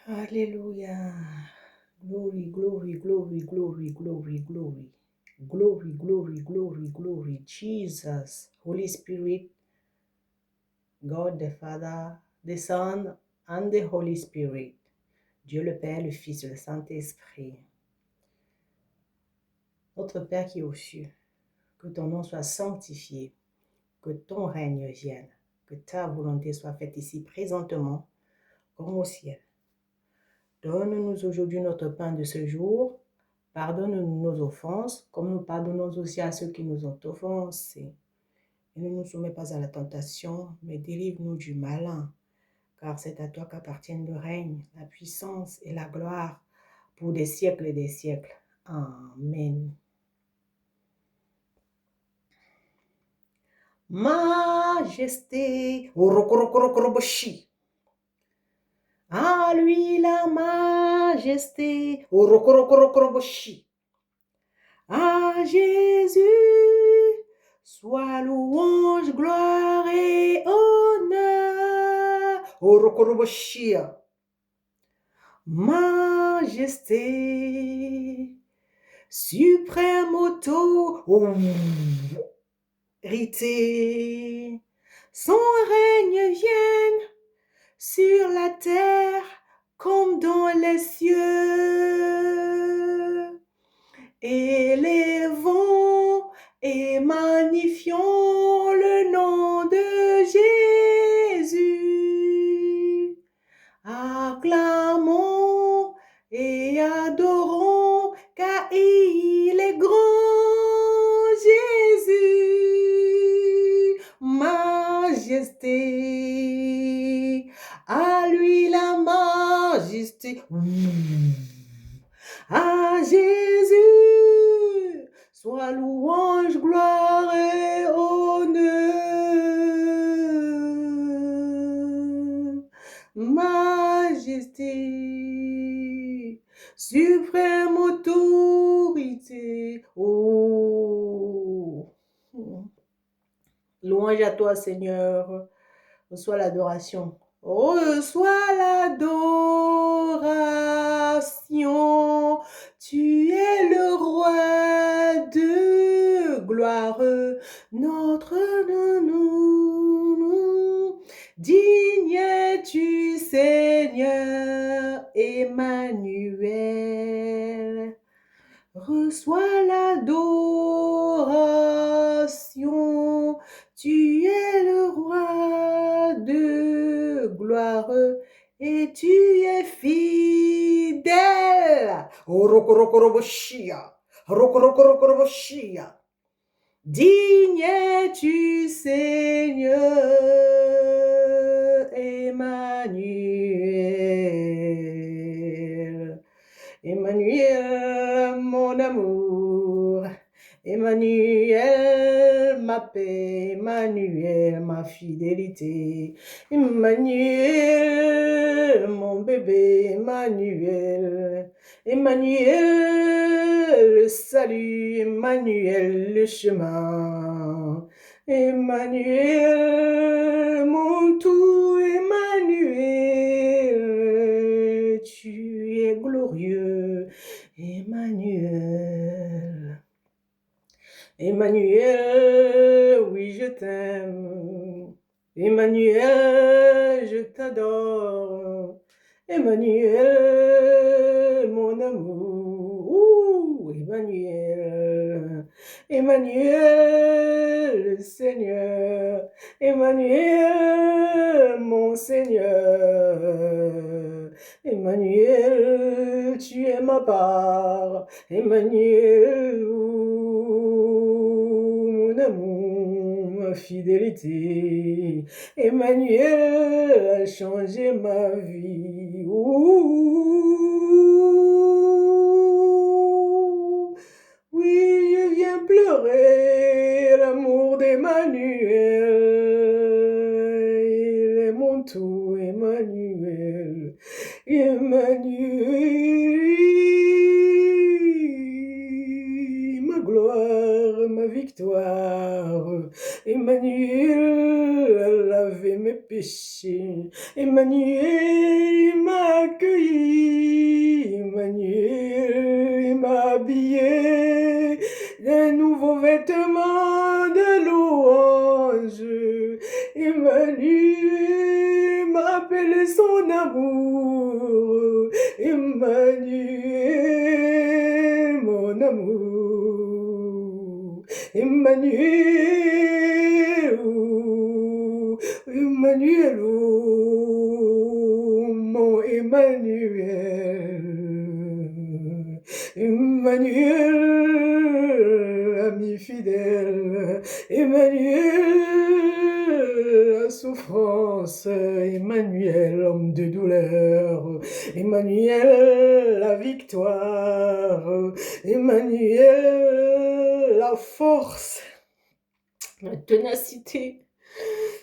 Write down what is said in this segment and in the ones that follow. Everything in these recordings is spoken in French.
Alléluia. Glory, glory, glory, glory, glory, glory. Glory, glory, glory, glory. Jesus, Holy Spirit, God the Father, the Son, and the Holy Spirit. Dieu le Père, le Fils et le Saint-Esprit. Notre Père qui est aux cieux, que ton nom soit sanctifié, que ton règne vienne, que ta volonté soit faite ici présentement, comme au ciel. Donne-nous aujourd'hui notre pain de ce jour. Pardonne-nous nos offenses, comme nous pardonnons aussi à ceux qui nous ont offensés. Et ne nous soumets pas à la tentation, mais délivre-nous du malin, car c'est à toi qu'appartiennent le règne, la puissance et la gloire pour des siècles et des siècles. Amen. Majesté, Orokorokoroboshi. À lui la majesté, Orokorokoroboshi. À Jésus, soit louange, gloire et honneur. Orokoroboshia. Majesté, suprême autorité, son règne vienne sur la terre comme dans les cieux. Élevons et magnifions le nom de Jésus. Acclamons et adorons car il est grand Jésus. Majesté, à lui la majesté. À Jésus, soit louange, gloire et honneur. Majesté, suprême autorité. Oh. Louange à toi, Seigneur. Reçois l'adoration. Reçois l'adoration. Tu es le roi de gloire, notre nous. Digne es-tu, Seigneur Emmanuel. Reçois l'adoration. Tu es le roi de gloire et tu es fidèle. Orokorokoroboshia. Orokorokoroboshia. Digne es-tu, Seigneur Emmanuel. Emmanuel, mon amour. Emmanuel, ma paix. Emmanuel, ma fidélité. Emmanuel, mon bébé. Emmanuel. Emmanuel, le salut. Emmanuel, le chemin. Emmanuel, mon tout. Emmanuel, tu es glorieux. Emmanuel. Emmanuel, oui, je t'aime. Emmanuel, je t'adore. Emmanuel, mon amour. Emmanuel. Emmanuel, le Seigneur. Emmanuel, mon Seigneur. Emmanuel, tu es ma part. Emmanuel, mon amour, ma fidélité. Emmanuel a changé ma vie. Oui, je viens pleurer l'amour d'Emmanuel. Il est mon tout, Emmanuel. Emmanuel, ma gloire, ma victoire. Emmanuel a lavé mes péchés. Emmanuel, il m'a accueilli. Emmanuel, il m'a habillé d'un nouveau vêtement de louange. Emmanuel m'a appelé son amour. Emmanuel, mon amour. Emmanuel, oh, Emmanuel, oh, mon Emmanuel. Emmanuel, ami fidèle. Emmanuel, la souffrance. Emmanuel, homme de douleur. Emmanuel, la victoire. Emmanuel, la force, la ténacité.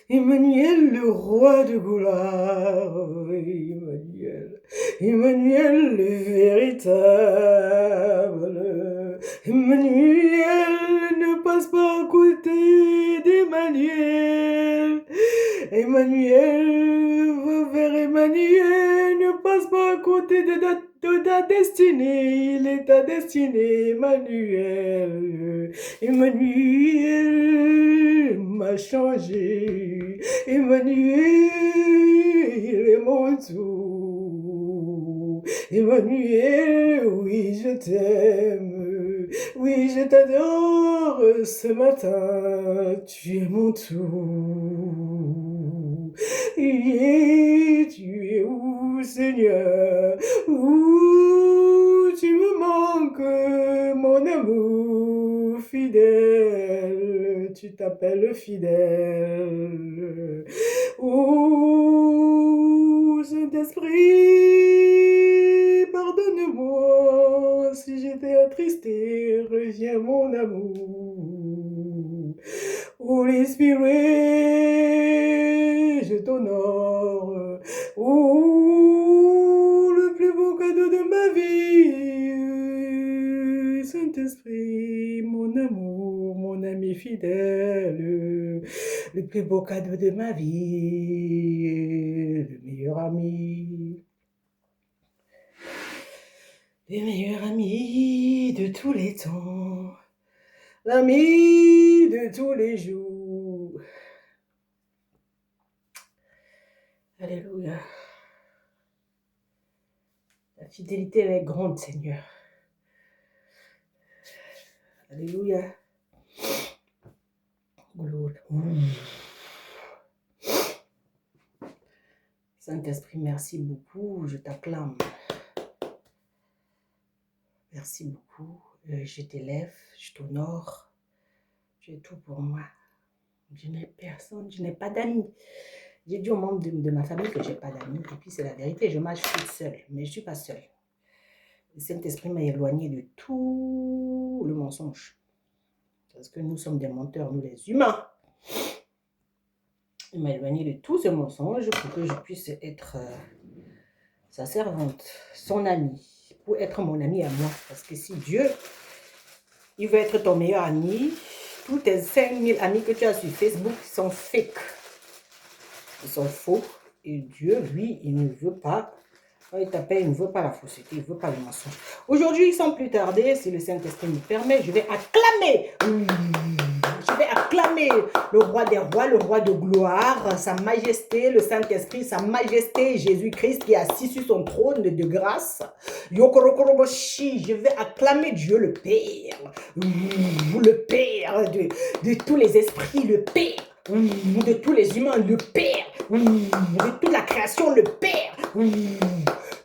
Emmanuel, le roi de gloire. Emmanuel, Emmanuel, le véritable. Emmanuel, ne passe pas à côté d'Emmanuel. Emmanuel, va vers Emmanuel, ne passe pas à côté de ta destinée. Il est ta destinée, Emmanuel. Emmanuel m'a changé. Emmanuel, il est mon tout. Emmanuel, oui, je t'aime. Oui, je t'adore ce matin. Tu es mon tout. Et tu es où, Seigneur? Où tu me manques, mon amour fidèle. Tu t'appelles fidèle. Oh, Saint-Esprit, pardonne-moi si j'étais attristé. Reviens, mon amour. Holy Spirit, je t'honore. Oh, le plus beau cadeau de ma vie. Saint-Esprit, mon amour, mon ami fidèle. Le plus beau cadeau de ma vie. Le meilleur ami. Le meilleur ami de tous les temps. L'ami de tous les jours. Alléluia. La fidélité, elle est grande, Seigneur. Alléluia. Gloire. Saint-Esprit, merci beaucoup. Je t'acclame. Merci beaucoup. Je t'élève, je t'honore. Tu es tout pour moi. Je n'ai personne, je n'ai pas d'amis. J'ai dit aux membres de ma famille que je n'ai pas d'amis. Et puis c'est la vérité, je marche toute seule. Mais je ne suis pas seule. Le Saint-Esprit m'a éloigné de tout le mensonge. Parce que nous sommes des menteurs, nous les humains. Il m'a éloigné de tout ce mensonge pour que je puisse être sa servante, son amie, pour être mon ami à moi. Parce que si Dieu, il veut être ton meilleur ami, tous tes 5000 amis que tu as sur Facebook sont fake. Ils sont faux. Et Dieu, lui, il ne veut pas. Quand il t'appelle, il ne veut pas la fausseté, il ne veut pas le mensonge. Aujourd'hui, sans plus tarder, si le Saint-Esprit me permet, je vais acclamer. Je vais acclamer le roi des rois, le roi de gloire, sa majesté, le Saint-Esprit, sa majesté, Jésus-Christ qui est assis sur son trône de grâce. Je vais acclamer Dieu le Père de tous les esprits, le Père de tous les humains, le Père de toute la création, le Père.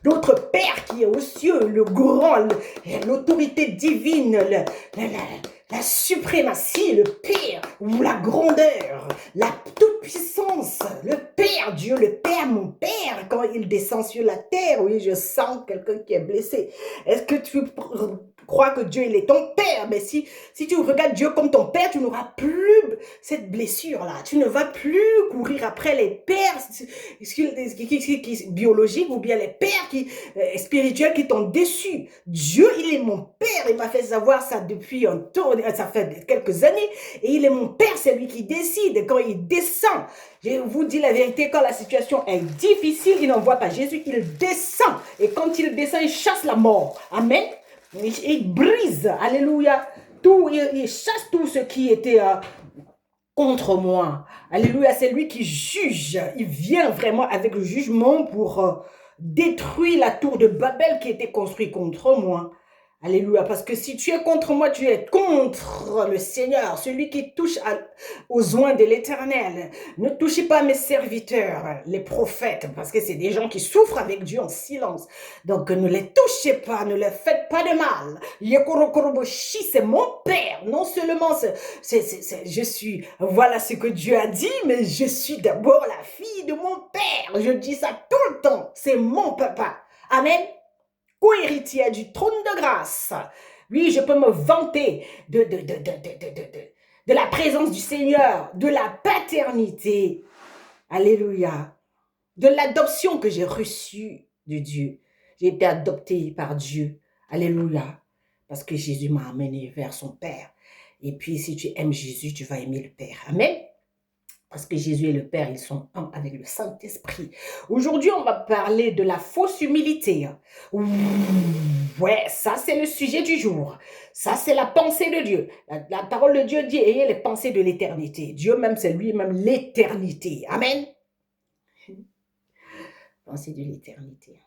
Notre Père qui est aux cieux, le grand, l'autorité divine, la suprématie, le Père, ou la grandeur, la toute-puissance, le Père, Dieu, le Père, mon Père, quand il descend sur la terre, oui, je sens quelqu'un qui est blessé. Est-ce que tu crois que Dieu, il est ton père. Mais si tu regardes Dieu comme ton père, tu n'auras plus cette blessure-là. Tu ne vas plus courir après les pères biologiques ou bien les pères spirituels qui t'ont déçu. Dieu, il est mon père. Il m'a fait savoir ça depuis un temps, ça fait quelques années. Et il est mon père, c'est lui qui décide. Quand il descend, je vous dis la vérité, quand la situation est difficile, il n'envoie pas Jésus, il descend. Et quand il descend, il chasse la mort. Amen. Il brise, alléluia, tout, il chasse tout ce qui était contre moi. Alléluia, c'est lui qui juge. Il vient vraiment avec le jugement pour détruire la tour de Babel qui était construite contre moi. Alléluia, parce que si tu es contre moi, tu es contre le Seigneur, celui qui touche aux oins de l'Éternel. Ne touchez pas mes serviteurs, les prophètes, parce que c'est des gens qui souffrent avec Dieu en silence. Donc ne les touchez pas, ne les faites pas de mal. Yekorokoroboshi, c'est mon Père. Non seulement je suis, voilà ce que Dieu a dit, mais je suis d'abord la fille de mon Père. Je dis ça tout le temps. C'est mon papa. Amen. Co-héritière du trône de grâce. Oui, je peux me vanter de la présence du Seigneur, de la paternité. Alléluia. De l'adoption que j'ai reçue de Dieu. J'ai été adoptée par Dieu. Alléluia. Parce que Jésus m'a amené vers son Père. Et puis, si tu aimes Jésus, tu vas aimer le Père. Amen. Parce que Jésus et le Père, ils sont un avec le Saint-Esprit. Aujourd'hui, on va parler de la fausse humilité. Ouais, ça c'est le sujet du jour. Ça c'est la pensée de Dieu. La parole de Dieu dit, ayez les pensées de l'éternité. Dieu même, c'est lui-même l'éternité. Amen. Pensée de l'éternité.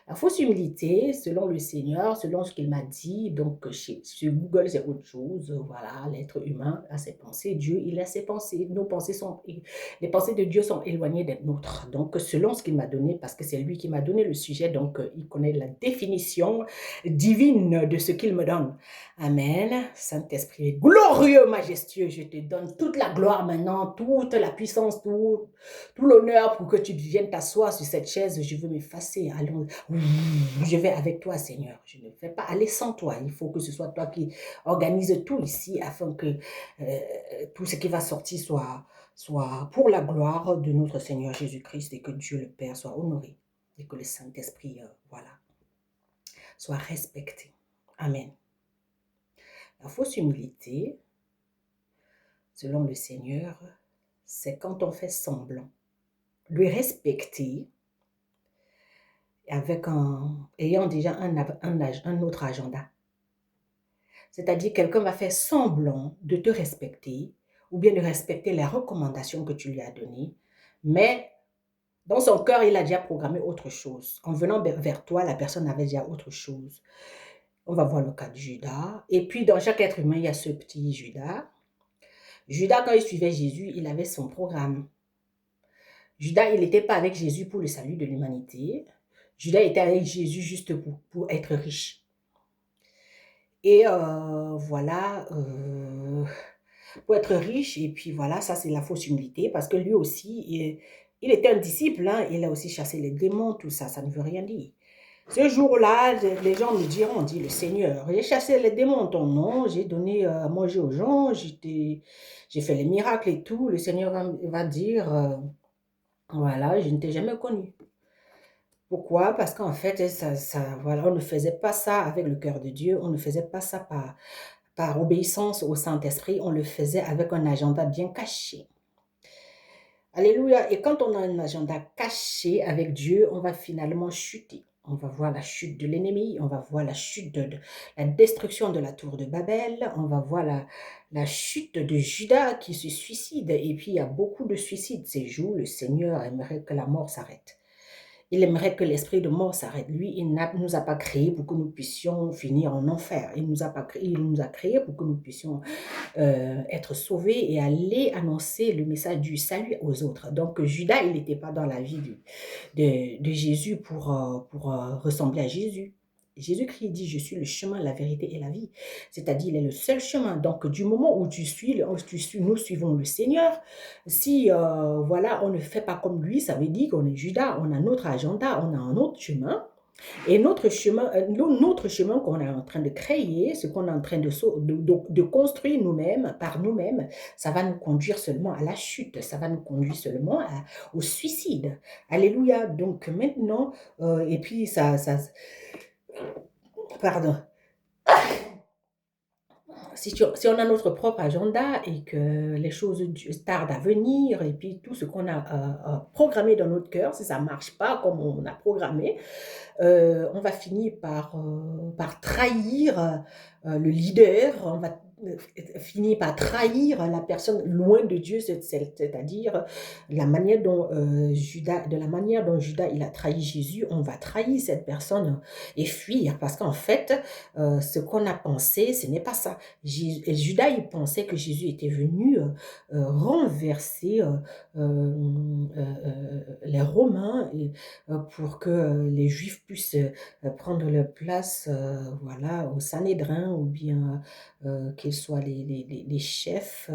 La fausse humilité, selon le Seigneur, selon ce qu'il m'a dit, donc sur Google, c'est autre chose. Voilà, l'être humain a ses pensées, Dieu, il a ses pensées. Nos pensées les pensées de Dieu sont éloignées des nôtres. Donc, selon ce qu'il m'a donné, parce que c'est lui qui m'a donné le sujet, donc il connaît la définition divine de ce qu'il me donne. Amen. Saint-Esprit, glorieux, majestueux, je te donne toute la gloire maintenant, toute la puissance, tout l'honneur pour que tu viennes t'asseoir sur cette chaise. Je veux m'effacer. Allons. Je vais avec toi, Seigneur. Je ne vais pas aller sans toi. Il faut que ce soit toi qui organise tout ici afin que tout ce qui va sortir soit pour la gloire de notre Seigneur Jésus-Christ et que Dieu le Père soit honoré et que le Saint-Esprit, soit respecté. Amen. La fausse humilité, selon le Seigneur, c'est quand on fait semblant de respecter ayant déjà un autre agenda. C'est-à-dire quelqu'un va faire semblant de te respecter ou bien de respecter les recommandations que tu lui as données, mais dans son cœur, il a déjà programmé autre chose. En venant vers toi, la personne avait déjà autre chose. On va voir le cas de Judas. Et puis, dans chaque être humain, il y a ce petit Judas. Judas, quand il suivait Jésus, il avait son programme. Judas, il n'était pas avec Jésus pour le salut de l'humanité. Judas était avec Jésus juste pour être riche. Et pour être riche, et puis voilà, ça c'est la fausse humilité, parce que lui aussi, il était un disciple, hein, il a aussi chassé les démons, tout ça, ça ne veut rien dire. Ce jour-là, les gens me diront, dit le Seigneur, j'ai chassé les démons en ton nom, j'ai donné à manger aux gens, j'ai fait les miracles et tout. Le Seigneur va dire, voilà, je ne t'ai jamais connu. Pourquoi? Parce qu'en fait, on ne faisait pas ça avec le cœur de Dieu, on ne faisait pas ça par obéissance au Saint-Esprit, on le faisait avec un agenda bien caché. Alléluia. Et quand on a un agenda caché avec Dieu, on va finalement chuter. On va voir la chute de l'ennemi, on va voir la chute la destruction de la tour de Babel, on va voir la chute de Judas qui se suicide. Et puis, il y a beaucoup de suicides ces jours. Le Seigneur aimerait que la mort s'arrête. Il aimerait que l'esprit de mort s'arrête. Lui, il ne nous a pas créés pour que nous puissions finir en enfer. Il nous a créés pour que nous puissions être sauvés et aller annoncer le message du salut aux autres. Donc, Judas, il n'était pas dans la vie de Jésus pour ressembler à Jésus. Jésus-Christ dit, je suis le chemin, la vérité et la vie. C'est-à-dire, il est le seul chemin. Donc, du moment où nous suivons le Seigneur, si, on ne fait pas comme lui, ça veut dire qu'on est Judas, on a notre agenda, on a un autre chemin. Et notre chemin qu'on est en train de créer, ce qu'on est en train de construire nous-mêmes, par nous-mêmes, ça va nous conduire seulement à la chute, ça va nous conduire seulement au suicide. Alléluia. Donc maintenant, et puis pardon, si on a notre propre agenda et que les choses tardent à venir, et puis tout ce qu'on a programmé dans notre cœur, si ça ne marche pas comme on a programmé, on va finir par trahir le leader, on va finir par trahir la personne loin de Dieu, c'est-à-dire de la manière dont Judas il a trahi Jésus, on va trahir cette personne et fuir, parce qu'en fait, ce qu'on a pensé, ce n'est pas ça. Judas, il pensait que Jésus était venu renverser les Romains pour que les Juifs puissent prendre leur place voilà, au Sanhédrin, ou bien qu'ils soient les chefs.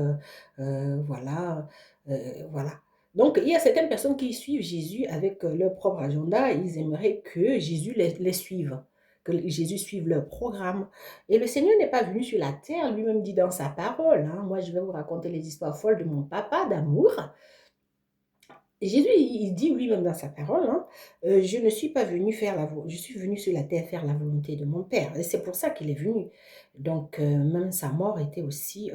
Voilà, voilà. Donc, il y a certaines personnes qui suivent Jésus avec leur propre agenda. Ils aimeraient que Jésus les suive, que Jésus suive leur programme. Et le Seigneur n'est pas venu sur la terre, lui-même dit dans sa parole. Hein, moi, je vais vous raconter les histoires folles de mon papa d'amour. Jésus, il dit lui-même dans sa parole, hein, je ne suis pas venu je suis venu sur la terre faire la volonté de mon Père. Et c'est pour ça qu'il est venu. Donc, même sa mort était aussi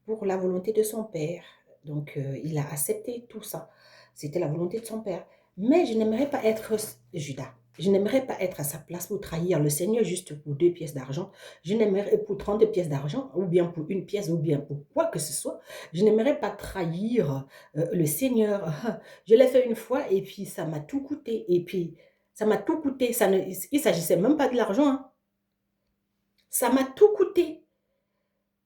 pour la volonté de son Père. Donc, il a accepté tout ça. C'était la volonté de son Père. Mais je n'aimerais pas être Judas. Je n'aimerais pas être à sa place pour trahir le Seigneur juste pour 2 pièces d'argent. Je n'aimerais pour 30 pièces d'argent, ou bien pour 1 pièce, ou bien pour quoi que ce soit. Je n'aimerais pas trahir le Seigneur. Je l'ai fait une fois et puis ça m'a tout coûté. Et puis ça m'a tout coûté. Il ne s'agissait même pas de l'argent. Hein. Ça m'a tout coûté.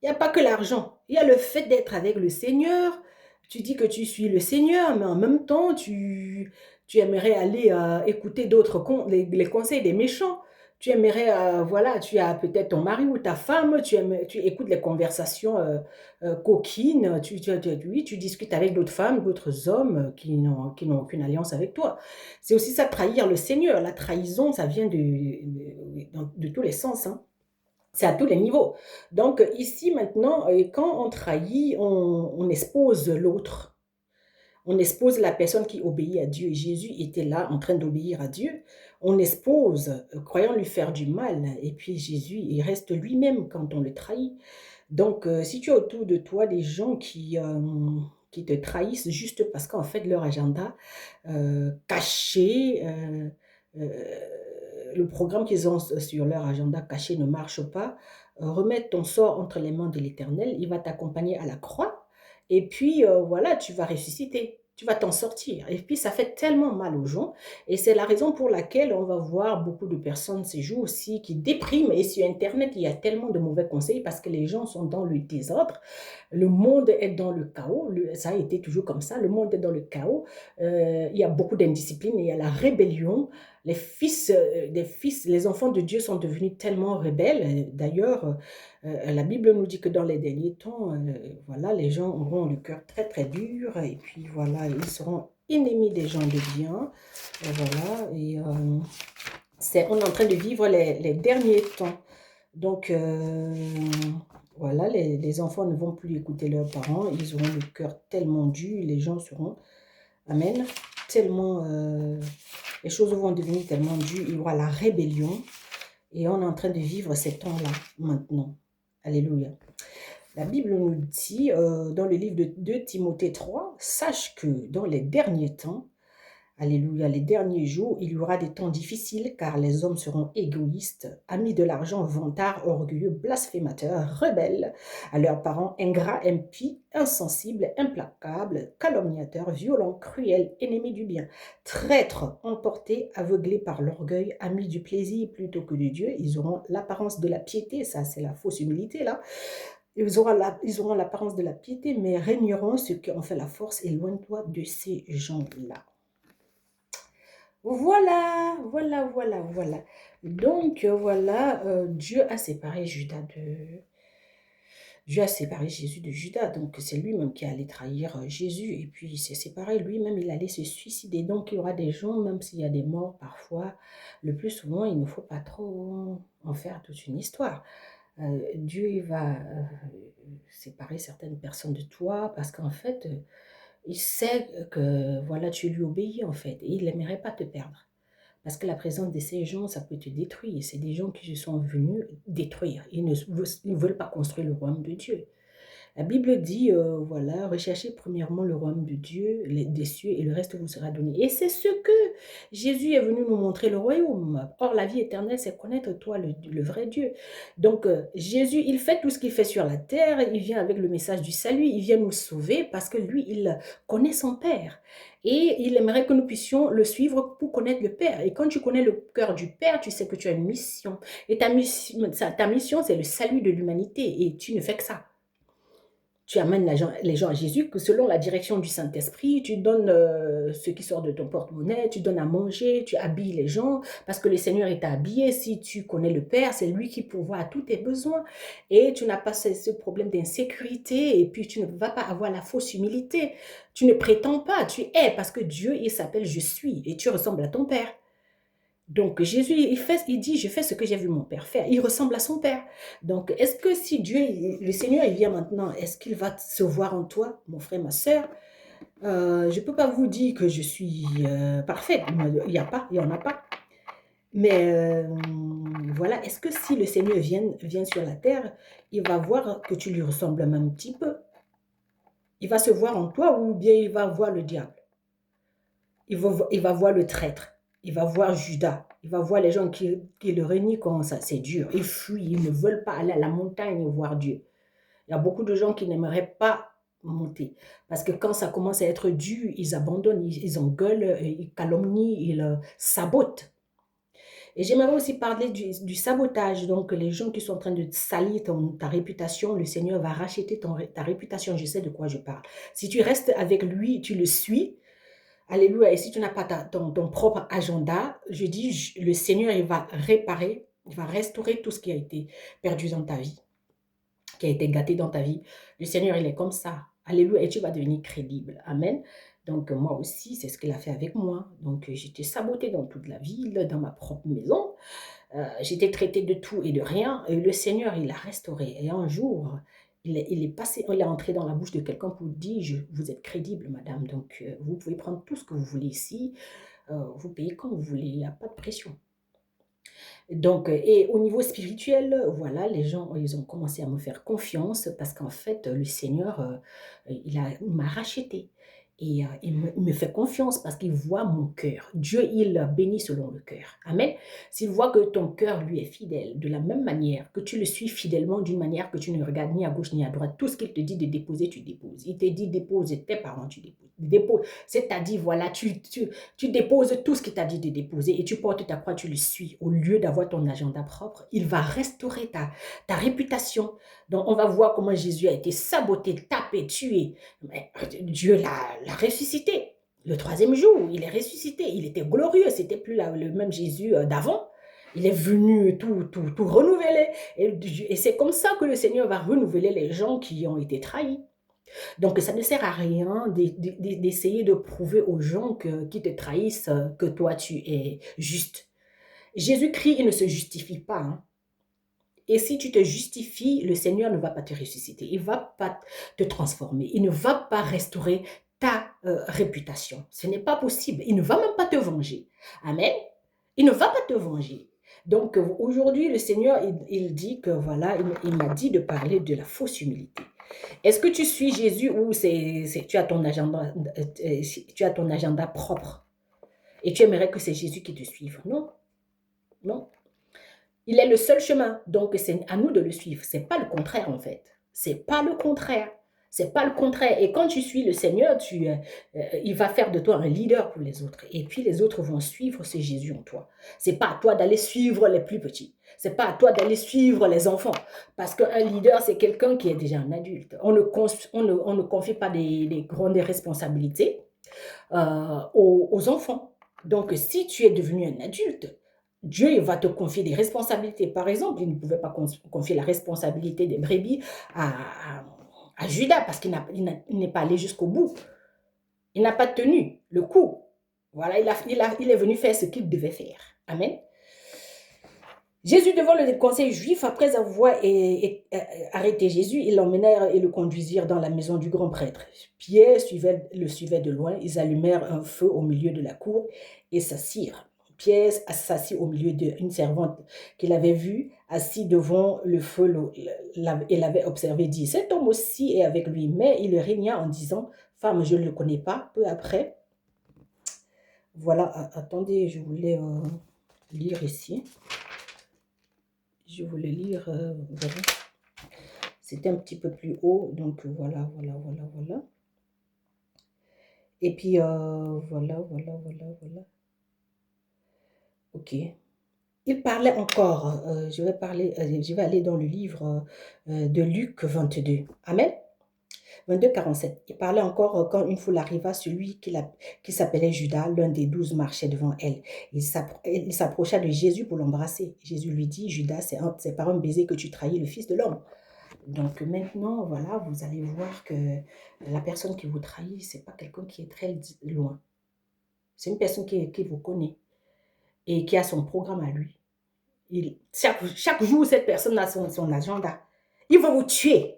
Il n'y a pas que l'argent. Il y a le fait d'être avec le Seigneur. Tu dis que tu suis le Seigneur, mais en même temps, tu aimerais aller écouter les conseils des méchants. Tu aimerais, voilà, tu as peut-être ton mari ou ta femme, tu écoutes les conversations coquines, oui, tu discutes avec d'autres femmes, d'autres hommes qui n'ont aucune alliance avec toi. C'est aussi ça, trahir le Seigneur. La trahison, ça vient de tous les sens, hein. C'est à tous les niveaux. Donc ici maintenant, quand on trahit, on expose l'autre. On expose la personne qui obéit à Dieu. Jésus était là en train d'obéir à Dieu. On expose, croyant lui faire du mal. Et puis Jésus, il reste lui-même quand on le trahit. Donc si tu as autour de toi des gens qui te trahissent juste parce qu'en fait leur agenda caché, le programme qu'ils ont sur leur agenda caché ne marche pas, remets ton sort entre les mains de l'Éternel, il va t'accompagner à la croix, et puis voilà, tu vas ressusciter, tu vas t'en sortir. Et puis ça fait tellement mal aux gens, et c'est la raison pour laquelle on va voir beaucoup de personnes ces jours-ci qui dépriment, et sur Internet, il y a tellement de mauvais conseils parce que les gens sont dans le désordre, le monde est dans le chaos, ça a été toujours comme ça, le monde est dans le chaos, il y a beaucoup d'indiscipline, il y a la rébellion, les enfants de Dieu sont devenus tellement rebelles. D'ailleurs, la Bible nous dit que dans les derniers temps, voilà, les gens auront le cœur très très dur, et puis voilà, ils seront ennemis des gens de bien. Voilà, et on est en train de vivre les derniers temps. Donc, voilà, les enfants ne vont plus écouter leurs parents, ils auront le cœur tellement dur, les gens seront, amen, tellement, les choses vont devenir tellement dures, il y aura la rébellion, et on est en train de vivre ces temps-là maintenant. Alléluia. La Bible nous dit dans le livre de 2 Timothée 3, sache que dans les derniers temps, alléluia, les derniers jours, il y aura des temps difficiles car les hommes seront égoïstes, amis de l'argent, vantards, orgueilleux, blasphémateurs, rebelles à leurs parents, ingrats, impies, insensibles, implacables, calomniateurs, violents, cruels, ennemis du bien, traîtres, emportés, aveuglés par l'orgueil, amis du plaisir plutôt que de Dieu. Ils auront l'apparence de la piété, ça c'est la fausse humilité là. Ils auront l'apparence de la piété, mais régneront ceux qui ont fait la force. Éloigne-toi de ces gens-là. Voilà, voilà, voilà, voilà. Donc, voilà, Dieu a séparé Judas Dieu a séparé Jésus de Judas, donc c'est lui-même qui allait trahir Jésus, et puis il s'est séparé, lui-même il allait se suicider. Donc il y aura des gens, même s'il y a des morts parfois, le plus souvent il ne faut pas trop en faire toute une histoire. Dieu il va séparer certaines personnes de toi parce qu'en fait, il sait que voilà, tu lui obéis en fait, et il n'aimerait pas te perdre. Parce que la présence de ces gens, ça peut te détruire. C'est des gens qui se sont venus détruire. Ils ne veulent pas construire le royaume de Dieu. La Bible dit, voilà, recherchez premièrement le royaume de Dieu, des cieux, et le reste vous sera donné. Et c'est ce que Jésus est venu nous montrer, le royaume. Or, la vie éternelle, c'est connaître toi, le vrai Dieu. Donc, Jésus, il fait tout ce qu'il fait sur la terre, il vient avec le message du salut, il vient nous sauver parce que lui, il connaît son Père. Et il aimerait que nous puissions le suivre pour connaître le Père. Et quand tu connais le cœur du Père, tu sais que tu as une mission. Et ta mission, c'est le salut de l'humanité. Et tu ne fais que ça. Tu amènes les gens à Jésus, que selon la direction du Saint-Esprit, tu donnes ce qui sort de ton porte-monnaie, tu donnes à manger, tu habilles les gens, parce que le Seigneur est habillé. Si tu connais le Père, c'est lui qui pourvoit à tous tes besoins. Et tu n'as pas ce problème d'insécurité, et puis tu ne vas pas avoir la fausse humilité. Tu ne prétends pas, tu es, parce que Dieu, il s'appelle Je suis, et tu ressembles à ton Père. Donc Jésus, il dit, je fais ce que j'ai vu mon Père faire. Il ressemble à son Père. Donc est-ce que si Dieu, le Seigneur, il vient maintenant, est-ce qu'il va se voir en toi, mon frère, ma soeur? Je ne peux pas vous dire que je suis parfaite. Il n'y en a pas. Mais voilà, est-ce que si le Seigneur vient sur la terre, il va voir que tu lui ressembles même un petit peu? Il va se voir en toi ou bien il va voir le diable? Il va voir le traître, il va voir Judas, il va voir les gens qui le renient quand ça, c'est dur. Ils fuient, ils ne veulent pas aller à la montagne voir Dieu. Il y a beaucoup de gens qui n'aimeraient pas monter. Parce que quand ça commence à être dur, ils abandonnent, ils engueulent, ils calomnient, ils sabotent. Et j'aimerais aussi parler du sabotage. Donc, les gens qui sont en train de salir ta réputation, le Seigneur va racheter ta réputation. Je sais de quoi je parle. Si tu restes avec lui, tu le suis, alléluia. Et si tu n'as pas ton propre agenda, je dis, le Seigneur, il va réparer, il va restaurer tout ce qui a été perdu dans ta vie, qui a été gâté dans ta vie. Le Seigneur, il est comme ça. Alléluia. Et tu vas devenir crédible. Amen. Donc, moi aussi, c'est ce qu'il a fait avec moi. Donc, j'étais sabotée dans toute la ville, dans ma propre maison. J'étais traitée de tout et de rien. Et le Seigneur, il a restauré. Et un jour, il est entré dans la bouche de quelqu'un pour dire, vous êtes crédible, madame. Donc, vous pouvez prendre tout ce que vous voulez ici. Vous payez quand vous voulez. Il n'y a pas de pression. Donc, et au niveau spirituel, voilà, les gens, ils ont commencé à me faire confiance parce qu'en fait, le Seigneur, il m'a racheté. Et il me fait confiance parce qu'il voit mon cœur. Dieu, il bénit selon le cœur. Amen. S'il voit que ton cœur lui est fidèle, de la même manière que tu le suis fidèlement, d'une manière que tu ne regardes ni à gauche ni à droite, tout ce qu'il te dit de déposer, tu déposes. Il te dit dépose tes parents, tu déposes. C'est-à-dire, voilà, tu déposes tout ce qu'il t'a dit de déposer et tu portes ta croix, tu le suis. Au lieu d'avoir ton agenda propre, il va restaurer ta réputation. Donc, on va voir comment Jésus a été saboté, tapé, tué. Mais Dieu l'a ressuscité. Le troisième jour, il est ressuscité. Il était glorieux. C'était plus le même Jésus d'avant. Il est venu tout renouveler. Et c'est comme ça que le Seigneur va renouveler les gens qui ont été trahis. Donc, ça ne sert à rien d'essayer de prouver aux gens qui te trahissent que toi, tu es juste. Jésus-Christ, il ne se justifie pas. Hein. Et si tu te justifies, le Seigneur ne va pas te ressusciter. Il ne va pas te transformer. Il ne va pas restaurer ta réputation. Ce n'est pas possible. Il ne va même pas te venger. Amen. Il ne va pas te venger. Donc, aujourd'hui, le Seigneur, il dit que voilà, il m'a dit de parler de la fausse humilité. Est-ce que tu suis Jésus ou tu as ton agenda propre et tu aimerais que c'est Jésus qui te suive? Non, non. Il est le seul chemin, donc c'est à nous de le suivre. C'est pas le contraire en fait. C'est pas le contraire. C'est pas le contraire. Et quand tu suis le Seigneur, il va faire de toi un leader pour les autres. Et puis les autres vont suivre ce Jésus en toi. C'est pas à toi d'aller suivre les plus petits. C'est pas à toi d'aller suivre les enfants. Parce qu'un leader, c'est quelqu'un qui est déjà un adulte. On ne confie pas des grandes responsabilités aux enfants. Donc si tu es devenu un adulte, Dieu il va te confier des responsabilités. Par exemple, il ne pouvait pas confier la responsabilité des brebis à Judas parce qu'il n'est pas allé jusqu'au bout. Il n'a pas tenu le coup. Voilà, il est venu faire ce qu'il devait faire. Amen. Jésus, devant le conseil juif, après avoir arrêté Jésus, ils l'emmenèrent et le conduisirent dans la maison du grand prêtre. Pierre le suivait de loin. Ils allumèrent un feu au milieu de la cour et s'assirent. Pierre s'assit au milieu d'une servante qu'il avait vue, assis devant le feu, et l'avait observé, dit, cet homme aussi est avec lui. Mais il régna en disant, femme, je ne le connais pas. Peu après, voilà, attendez, je voulais lire ici. Je voulais lire, voilà. C'était un petit peu plus haut, donc voilà. Et puis, voilà. Ok. Il parlait encore, je vais aller dans le livre de Luc 22. Amen. 22, 47. Il parlait encore quand une foule arriva, celui qui s'appelait Judas, l'un des 12 marchait devant elle. Il s'approcha de Jésus pour l'embrasser. Jésus lui dit, Judas, c'est par un baiser que tu trahis le Fils de l'homme. Donc maintenant, voilà, vous allez voir que la personne qui vous trahit, ce n'est pas quelqu'un qui est très loin. C'est une personne qui vous connaît et qui a son programme à lui. Chaque jour, cette personne a son agenda. Il va vous tuer.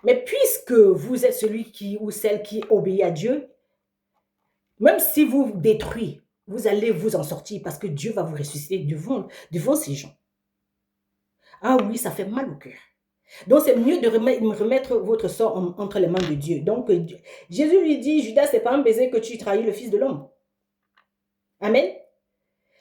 Mais puisque vous êtes celui ou celle qui obéit à Dieu, même si vous détruisez, vous allez vous en sortir parce que Dieu va vous ressusciter devant ces gens. Ah oui, ça fait mal au cœur. Donc, c'est mieux de remettre votre sort entre les mains de Dieu. Donc, Jésus lui dit, Judas, ce n'est pas un baiser que tu trahis le Fils de l'homme. Amen.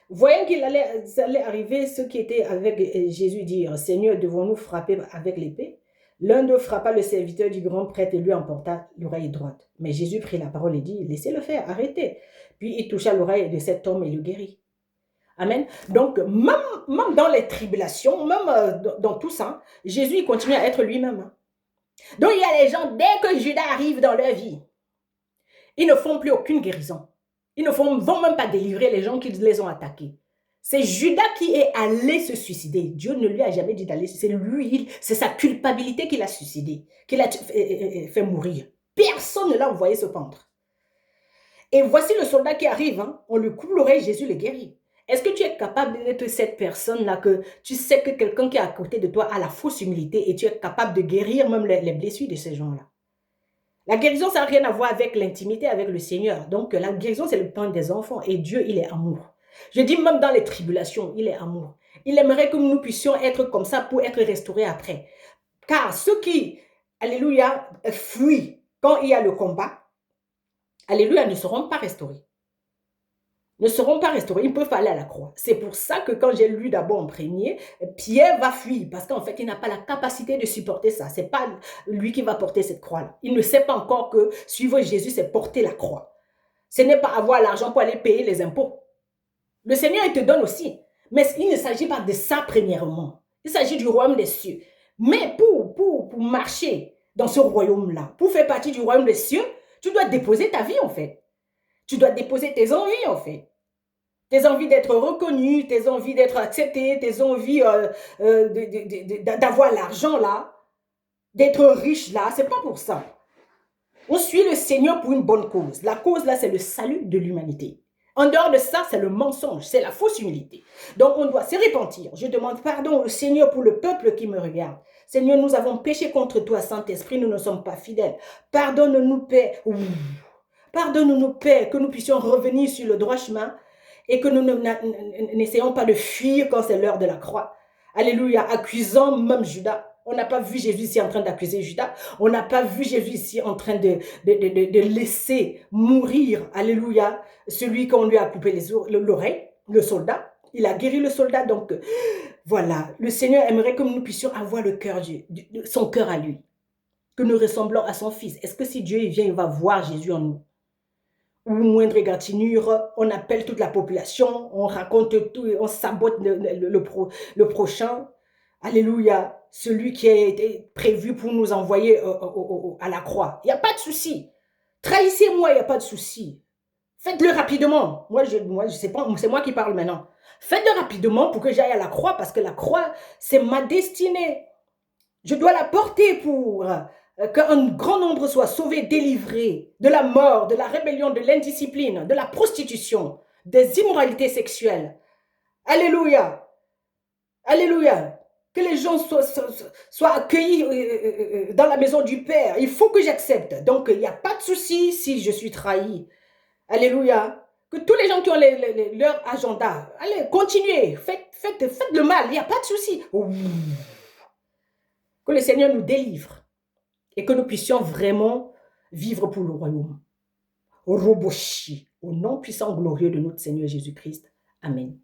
Voyant qu'il allait arriver, ceux qui étaient avec Jésus dirent, Seigneur, devons-nous frapper avec l'épée? L'un d'eux frappa le serviteur du grand prêtre et lui emporta l'oreille droite. Mais Jésus prit la parole et dit, laissez-le faire, arrêtez. Puis il toucha l'oreille de cet homme et le guérit. Amen. Donc, même dans les tribulations, même dans tout ça, Jésus il continue à être lui-même. Donc, il y a les gens, dès que Judas arrive dans leur vie, ils ne font plus aucune guérison. Ils ne vont même pas délivrer les gens qui les ont attaqués. C'est Judas qui est allé se suicider. Dieu ne lui a jamais dit d'aller. C'est lui, c'est sa culpabilité qui l'a suicidé, qui l'a fait mourir. Personne ne l'a envoyé se pendre. Et voici le soldat qui arrive, on lui coupe l'oreille, Jésus le guérit. Est-ce que tu es capable d'être cette personne-là que tu sais que quelqu'un qui est à côté de toi a la fausse humilité et tu es capable de guérir même les blessures de ces gens-là? La guérison, ça n'a rien à voir avec l'intimité avec le Seigneur. Donc, la guérison, c'est le pain des enfants et Dieu, il est amour. Je dis même dans les tribulations, il est amour. Il aimerait que nous puissions être comme ça pour être restaurés après. Car ceux qui, alléluia, fuient quand il y a le combat, alléluia, ne seront pas restaurés. Ne seront pas restaurés, ils peuvent pas aller à la croix. C'est pour ça que quand j'ai lu d'abord en premier, Pierre va fuir parce qu'en fait, il n'a pas la capacité de supporter ça. C'est pas lui qui va porter cette croix-là. Il ne sait pas encore que suivre Jésus, c'est porter la croix. Ce n'est pas avoir l'argent pour aller payer les impôts. Le Seigneur, il te donne aussi. Mais il ne s'agit pas de ça premièrement. Il s'agit du royaume des cieux. Mais pour marcher dans ce royaume-là, pour faire partie du royaume des cieux, tu dois déposer ta vie en fait. Tu dois déposer tes envies en fait. Tes envies d'être reconnu, tes envies d'être accepté, tes envies d'avoir l'argent là, d'être riche là, c'est pas pour ça. On suit le Seigneur pour une bonne cause. La cause là, c'est le salut de l'humanité. En dehors de ça, c'est le mensonge, c'est la fausse humilité. Donc on doit se repentir. Je demande pardon au Seigneur pour le peuple qui me regarde. Seigneur, nous avons péché contre toi, Saint-Esprit, nous ne sommes pas fidèles. Pardonne-nous, Père. Pardonne-nous, Père, que nous puissions revenir sur le droit chemin et que nous n'essayons pas de fuir quand c'est l'heure de la croix. Alléluia, accusant même Judas. On n'a pas vu Jésus ici en train d'accuser Judas. On n'a pas vu Jésus ici en train de laisser mourir, alléluia, celui qu'on lui a coupé l'oreille, le soldat. Il a guéri le soldat, donc voilà. Le Seigneur aimerait que nous puissions avoir le cœur, son cœur à lui, que nous ressemblons à son Fils. Est-ce que si Dieu vient, il va voir Jésus en nous? Ou moindre égratignure, on appelle toute la population, on raconte tout, on sabote le prochain. Alléluia, celui qui a été prévu pour nous envoyer à la croix. Il n'y a pas de souci. Trahissez-moi, il n'y a pas de souci. Faites-le rapidement. Moi, je sais pas, c'est moi qui parle maintenant. Faites-le rapidement pour que j'aille à la croix, parce que la croix, c'est ma destinée. Je dois la porter pour qu'un grand nombre soit sauvé, délivré de la mort, de la rébellion, de l'indiscipline, de la prostitution, des immoralités sexuelles. Alléluia. Alléluia. Que les gens soient accueillis dans la maison du Père. Il faut que j'accepte. Donc, il n'y a pas de souci si je suis trahi. Alléluia. Que tous les gens qui ont leur agenda, allez, continuez. Faites le mal. Il n'y a pas de souci. Que le Seigneur nous délivre et que nous puissions vraiment vivre pour le royaume. Roboshi, au nom puissant glorieux de notre Seigneur Jésus-Christ. Amen.